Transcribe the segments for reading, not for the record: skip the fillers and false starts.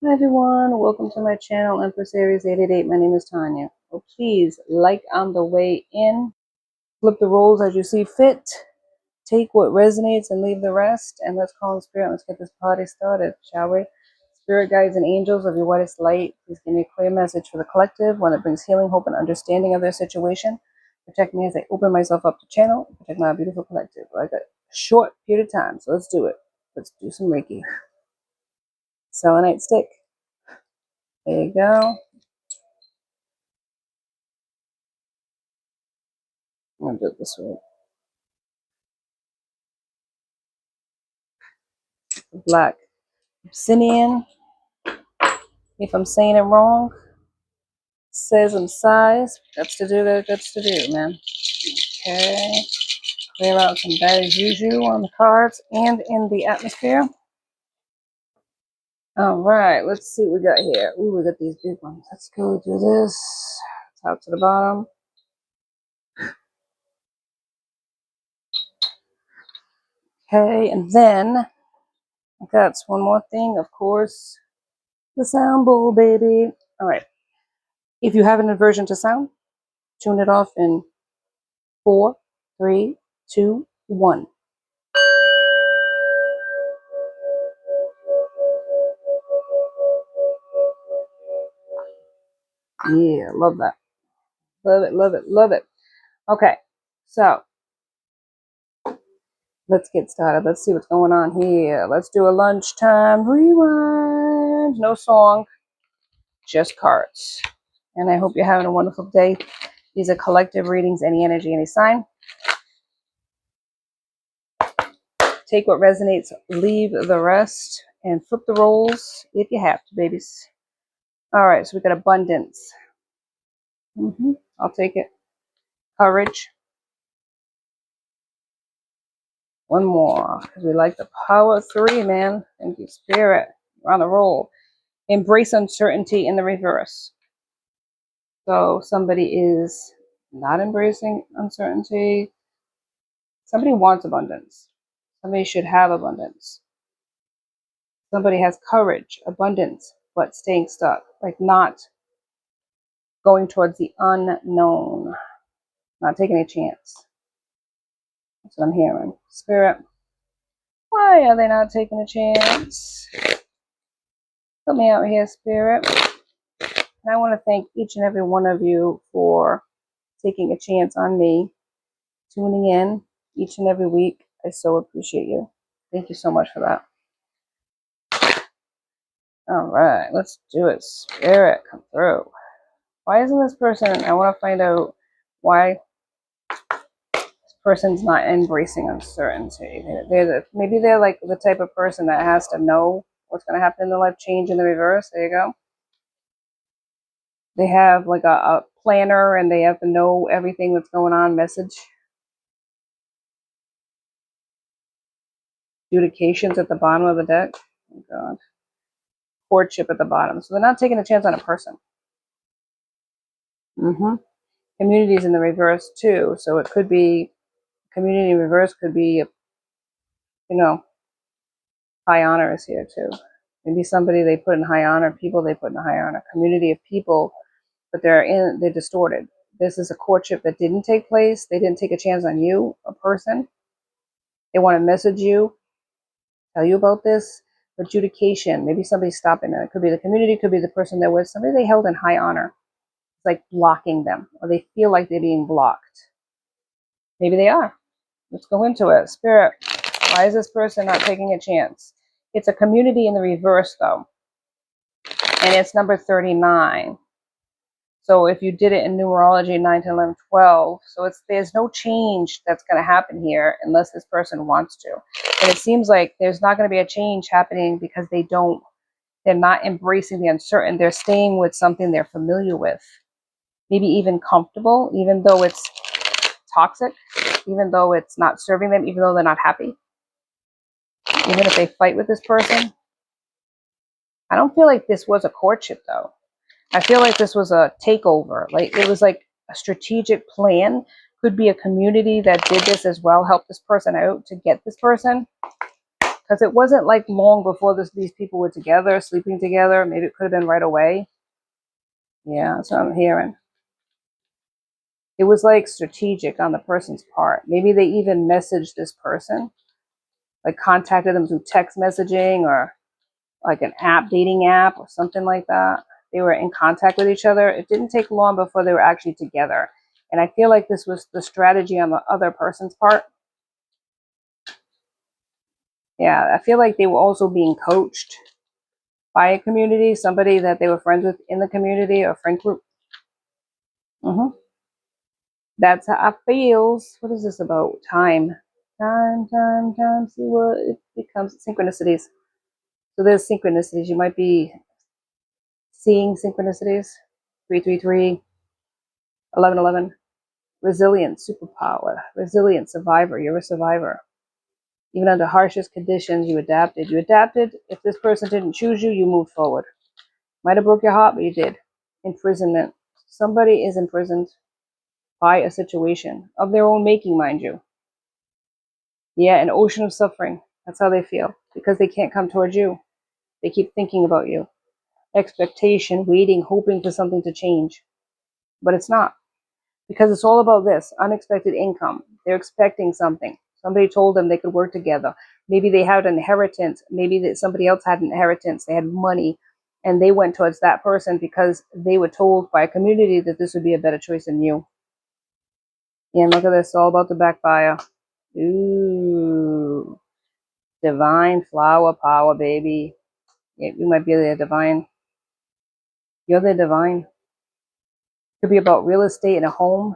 Hi everyone, welcome to my channel, Empress Aries 888. My name is Tanya. Oh, please like on the way in, flip the roles as you see fit, take what resonates and leave the rest, and let's call in spirit. Let's get this party started, shall we? Spirit guides and angels of your whitest light, please give me a clear message for the collective, one that brings healing, hope, and understanding of their situation. Protect me as I open myself up to channel. Protect my beautiful collective. I got a short period of time, so let's do it. Let's do some Reiki. Selenite stick. There you go. I'm gonna do it this way. Black obsidian. If I'm saying it wrong, says I'm size. That's to do that. That's to do, man. Okay. Clear out some bad juju on the cards and in the atmosphere. All right. Let's see what we got here. Ooh, we got these big ones. Let's go do this. Top to the bottom. Okay, and then I got one more thing, of course. The sound bowl, baby. All right. If you have an aversion to sound, tune it off in 4, 3, 2, 1. Yeah, love that. Love it, love it, love it. Okay, so let's get started. Let's see what's going on here. Let's do a lunchtime rewind. No song, just cards. And I hope you're having a wonderful day. These are collective readings, any energy, any sign. Take what resonates, leave the rest, and flip the roles if you have to, babies. All right, so we got abundance. I'll take it. Courage. One more, because we like the power of 3, man. Thank you, Spirit. We're on the roll. Embrace uncertainty in the reverse. So somebody is not embracing uncertainty. Somebody wants abundance. Somebody should have abundance. Somebody has courage, abundance, but staying stuck, like not going towards the unknown, not taking a chance. That's what I'm hearing. Spirit, why are they not taking a chance? Help me out here, Spirit. And I want to thank each and every one of you for taking a chance on me, tuning in each and every week. I so appreciate you. Thank you so much for that. All right, let's do it. Spirit, come through. Why isn't this person, I want to find out why this person's not embracing uncertainty. Maybe they're like the type of person that has to know what's going to happen in their life, change in the reverse. There you go. They have like a planner and they have to know everything that's going on, message. Adjudications at the bottom of the deck. Oh God. Courtship at the bottom. So they're not taking a chance on a person. Communities in the reverse too. So it could be, community in reverse could be, high honor is here too. Maybe somebody they put in high honor, people they put in high honor, community of people, but they're distorted. This is a courtship that didn't take place. They didn't take a chance on you, a person. They want to message you, tell you about this. Adjudication, maybe somebody's stopping them. It could be the community, could be the person they're with, somebody they held in high honor. It's like blocking them, or they feel like they're being blocked. Maybe they are. Let's go into it. Spirit, why is this person not taking a chance? It's a community in the reverse, though. And it's number 39. So if you did it in numerology, 9, 10, 11, 12. So there's no change that's going to happen here unless this person wants to. And it seems like there's not going to be a change happening because they're not embracing the uncertain. They're staying with something they're familiar with. Maybe even comfortable, even though it's toxic, even though it's not serving them, even though they're not happy. Even if they fight with this person. I don't feel like this was a courtship, though. I feel like this was a takeover. Like it was like a strategic plan. Could be a community that did this as well, help this person out to get this person. Because Because it wasn't like long before these people were together, sleeping together. Maybe it could have been right away. Yeah, that's what I'm hearing. It was like strategic on the person's part. Maybe they even messaged this person, like contacted them through text messaging or like an app, dating app or something like that. They were in contact with each other. It didn't take long before they were actually together. And I feel like this was the strategy on the other person's part. Yeah, I feel like they were also being coached by a community, somebody that they were friends with in the community or friend group. Mm-hmm. That's how I feels. What is this about? Time. Time. See what it becomes. Synchronicities. So there's synchronicities. You might be seeing synchronicities. 333, 1111. Resilient, superpower. Resilient, survivor. You're a survivor. Even under harshest conditions, you adapted. You adapted. If this person didn't choose you, you moved forward. Might have broke your heart, but you did. Imprisonment. Somebody is imprisoned by a situation of their own making, mind you. Yeah, an ocean of suffering. That's how they feel because they can't come towards you. They keep thinking about you. Expectation, waiting, hoping for something to change. But it's not because it's all about this unexpected income. They're expecting something. Somebody told them they could work together. Maybe they had an inheritance. Maybe that somebody else had an inheritance. They had money and they went towards that person because they were told by a community that this would be a better choice than you. Yeah, and look at this. It's all about the backfire. Ooh. Divine flower power, baby. Yeah, you might be the divine. You're the divine. Could be about real estate and a home.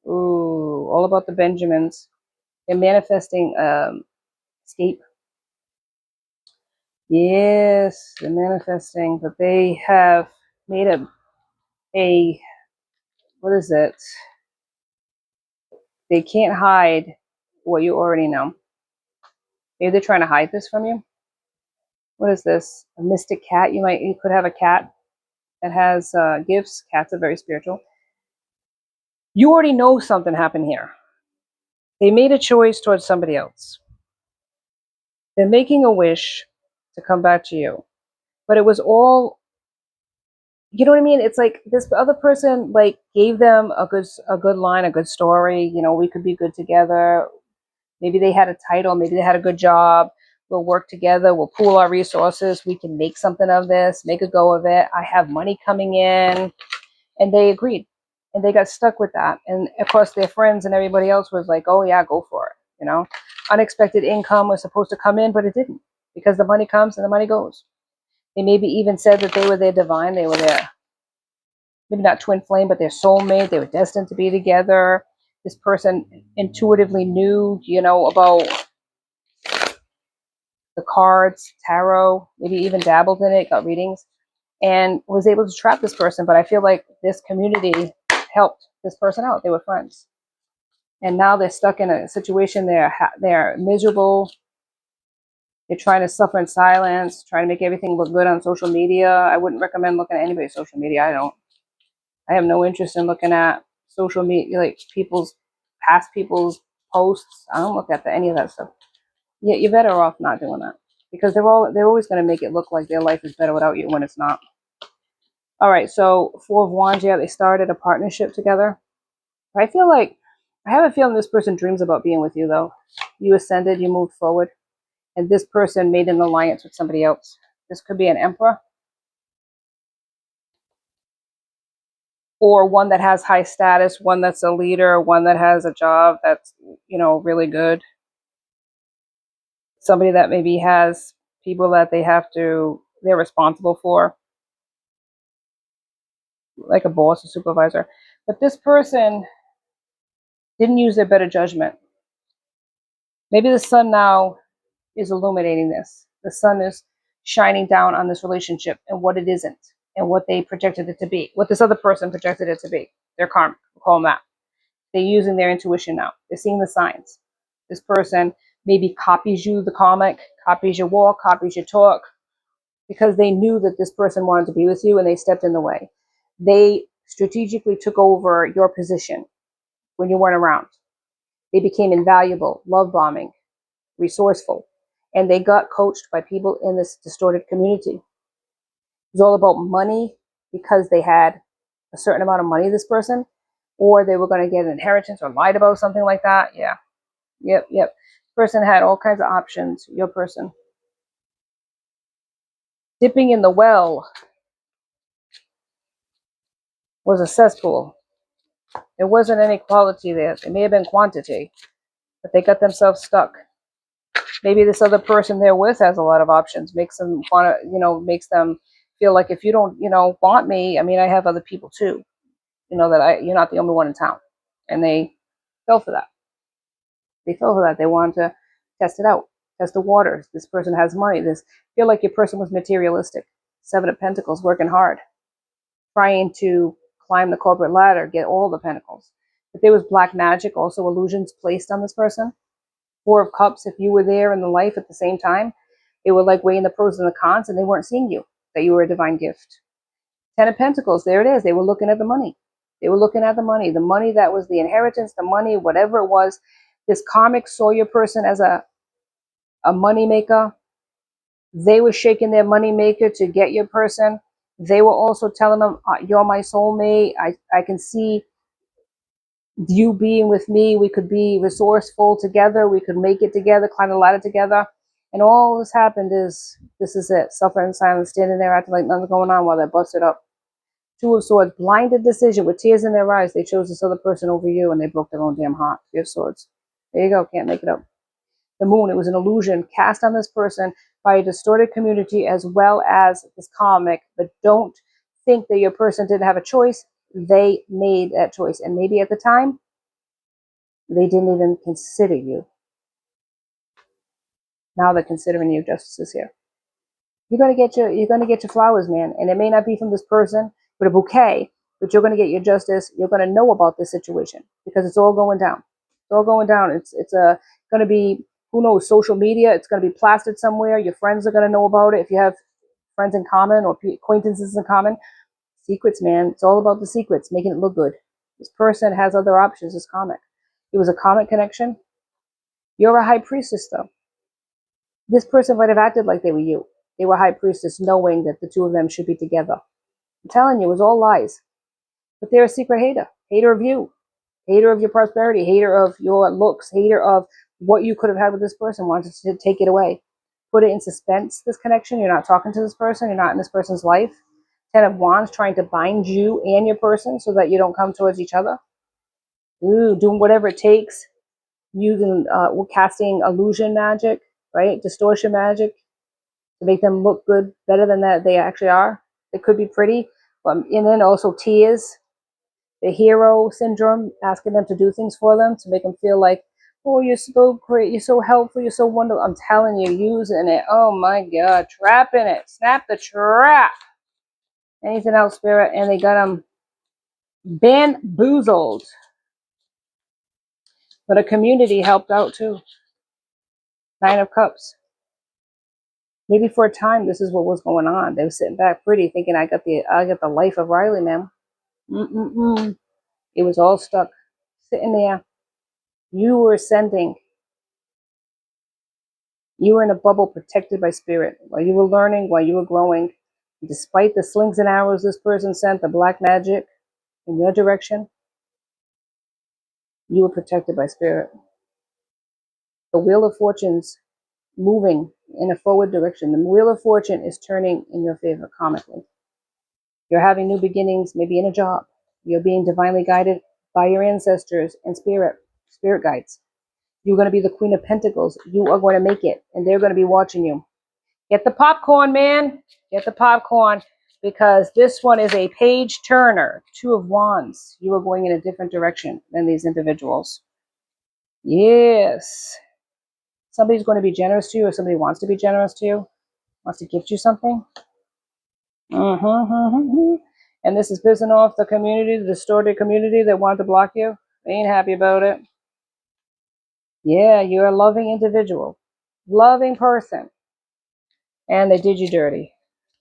Ooh, all about the Benjamins. They're manifesting escape. Yes, they're manifesting, but they have made a what is it? They can't hide what you already know. Maybe they're trying to hide this from you. What is this? A mystic cat? You could have a cat that has gifts. Cats are very spiritual. You already know something happened here. They made a choice towards somebody else. They're making a wish to come back to you. But it was all, you know what I mean? It's like this other person like gave them a good line, a good story. We could be good together. Maybe they had a title, maybe they had a good job. We'll work together, we'll pool our resources, we can make something of this, make a go of it. I have money coming in. And they agreed. And they got stuck with that. And of course their friends and everybody else was like, oh yeah, go for it. Unexpected income was supposed to come in, but it didn't. Because the money comes and the money goes. They maybe even said that they were their divine, they were their, maybe not twin flame, but their soulmate. They were destined to be together. This person intuitively knew, about the cards, tarot, maybe even dabbled in it, got readings, and was able to trap this person. But I feel like this community helped this person out. They were friends. And now they're stuck in a situation. They're miserable. They're trying to suffer in silence, trying to make everything look good on social media. I wouldn't recommend looking at anybody's social media. I don't. I have no interest in looking at social media, like past people's posts. I don't look at any of that stuff. Yeah, you're better off not doing that because they're always going to make it look like their life is better without you when it's not. All right, so Four of Wands, yeah, they started a partnership together. I have a feeling this person dreams about being with you, though. You ascended, you moved forward, and this person made an alliance with somebody else. This could be an emperor or one that has high status, one that's a leader, one that has a job that's, really good. Somebody that maybe has people that they're responsible for, like a boss, a supervisor. But this person didn't use their better judgment. Maybe the sun now is illuminating this. The sun is shining down on this relationship and what it isn't and what they projected it to be, what this other person projected it to be. Their karma, we'll call them that. They're using their intuition now. They're seeing the signs. This person maybe copies you, the comic, copies your walk, copies your talk, because they knew that this person wanted to be with you and they stepped in the way. They strategically took over your position when you weren't around. They became invaluable, love bombing, resourceful. And they got coached by people in this distorted community. It was all about money because they had a certain amount of money, this person, or they were going to get an inheritance or lied about something like that. Yeah. Yep. Person had all kinds of options. Your person. Dipping in the well was a cesspool. There wasn't any quality there. There may have been quantity, but they got themselves stuck. Maybe this other person they're with has a lot of options, makes them want to, makes them feel like if you don't, want me, I mean, I have other people too, that you're not the only one in town. And they fell for that. They wanted to test it out, test the waters. This person has money. Feel like your person was materialistic. Seven of Pentacles, working hard, trying to climb the corporate ladder, get all the pentacles. If there was black magic, also illusions placed on this person. Four of Cups, if you were there in the life at the same time, they were like weighing the pros and the cons, and they weren't seeing you, that you were a divine gift. Ten of Pentacles, there it is. They were looking at the money. The money that was the inheritance, the money, whatever it was. This karmic saw your person as a money maker. They were shaking their money maker to get your person. They were also telling them, you're my soulmate. I can see you being with me. We could be resourceful together. We could make it together, climb the ladder together. And all this happened is, this is it. Suffering in silence, standing there acting like nothing's going on while they're busted up. Two of Swords, blinded decision with tears in their eyes. They chose this other person over you, and they broke their own damn heart. Three of Swords. There you go. Can't make it up. The Moon, it was an illusion cast on this person by a distorted community as well as this karmic. But don't think that your person didn't have a choice. They made that choice. And maybe at the time, they didn't even consider you. Now they're considering you. Justice is here. You're gonna get your flowers, man. And it may not be from this person with a bouquet, but you're gonna get your justice. You're gonna know about this situation because it's all going down. It's all going down. It's gonna be, who knows, social media. It's gonna be plastered somewhere. Your friends are gonna know about it if you have friends in common or acquaintances in common. Secrets, man. It's all about the secrets, making it look good. This person has other options. It's karmic. It was a karmic connection. You're a high priestess, though. This person might have acted like they were you. They were high priestess, knowing that the two of them should be together. I'm telling you, it was all lies. But they're a secret hater. Hater of you. Hater of your prosperity. Hater of your looks. Hater of what you could have had with this person. Wanted to take it away. Put it in suspense, this connection. You're not talking to this person. You're not in this person's life. Ten of Wands, trying to bind you and your person so that you don't come towards each other. Ooh, doing whatever it takes. Using, casting illusion magic, right? Distortion magic to make them look good, better than that they actually are. They could be pretty, and then also tears, the hero syndrome, asking them to do things for them to make them feel like, oh, you're so great, you're so helpful, you're so wonderful. I'm telling you, using it. Oh my God, trapping it. Snap the trap. Anything else, Spirit? And they got them bamboozled. But a community helped out too. Nine of Cups. Maybe for a time, this is what was going on. They were sitting back pretty, thinking, I got the life of Riley, man. It was all stuck, sitting there. You were ascending. You were in a bubble protected by spirit while you were learning, while you were growing. Despite the slings and arrows this person sent, the black magic in your direction, you were protected by spirit. The Wheel of Fortune's moving in a forward direction. The Wheel of Fortune is turning in your favor karmically. You're having new beginnings, maybe in a job. You're being divinely guided by your ancestors and spirit guides. You're going to be the Queen of Pentacles. You are going to make it, and they're going to be watching you. Get the popcorn, man. Get the popcorn, because this one is a page turner. Two of Wands. You are going in a different direction than these individuals. Yes. Somebody's going to be generous to you, or somebody wants to be generous to you, wants to gift you something. And this is pissing off the community, the distorted community that wanted to block you. They ain't happy about it. Yeah, you're a loving individual, loving person, and they did you dirty.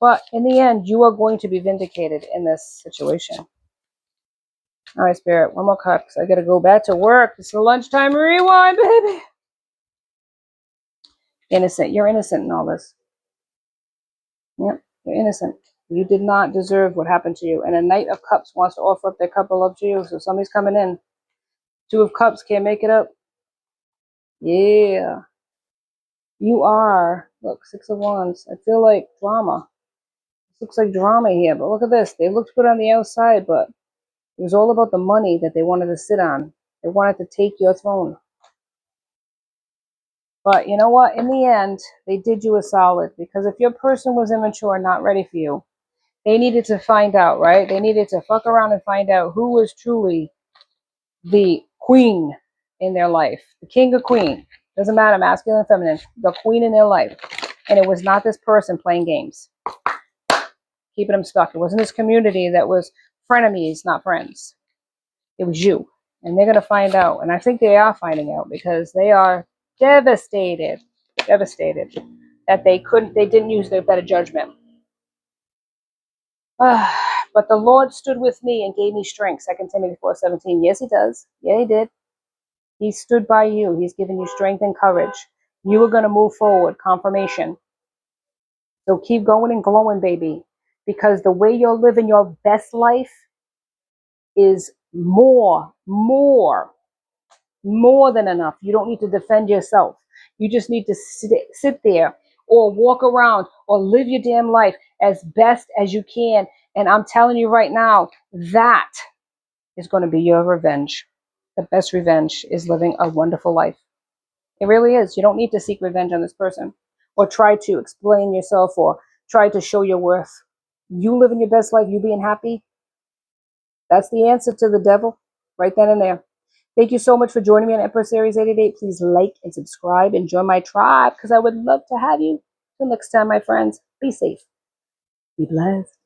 But in the end, you are going to be vindicated in this situation. All right, Spirit, one more card, because I got to go back to work. It's the lunchtime rewind, baby. Innocent. You're innocent in all this. Yep, you're innocent. You did not deserve what happened to you. And a Knight of Cups wants to offer up their cup of love to you. So somebody's coming in. Two of Cups can't make it up. Yeah. You are. Look, Six of Wands. I feel like drama. This looks like drama here. But look at this. They looked good on the outside, but it was all about the money that they wanted to sit on. They wanted to take your throne. But you know what? In the end, they did you a solid. Because if your person was immature and not ready for you, they needed to find out, right? They needed to fuck around and find out who was truly the queen in their life. The king or queen. Doesn't matter, masculine or feminine. The queen in their life. And it was not this person playing games. Keeping them stuck. It wasn't this community that was frenemies, not friends. It was you. And they're going to find out. And I think they are finding out because they are devastated. Devastated that they didn't use their better judgment. But the Lord stood with me and gave me strength. 2 Timothy 4:17. Yes, he does. Yeah, he did. He stood by you. He's given you strength and courage. You are going to move forward. Confirmation. So keep going and glowing, baby. Because the way you're living your best life is more than enough. You don't need to defend yourself. You just need to sit there or walk around or live your damn life as best as you can. And I'm telling you right now, that is going to be your revenge. The best revenge is living a wonderful life. It really is. You don't need to seek revenge on this person or try to explain yourself or try to show your worth. You living your best life, you being happy, that's the answer to the devil right then and there. Thank you so much for joining me on Empress Series 88. Please like and subscribe and join my tribe because I would love to have you. Till next time, my friends, be safe. Be blessed.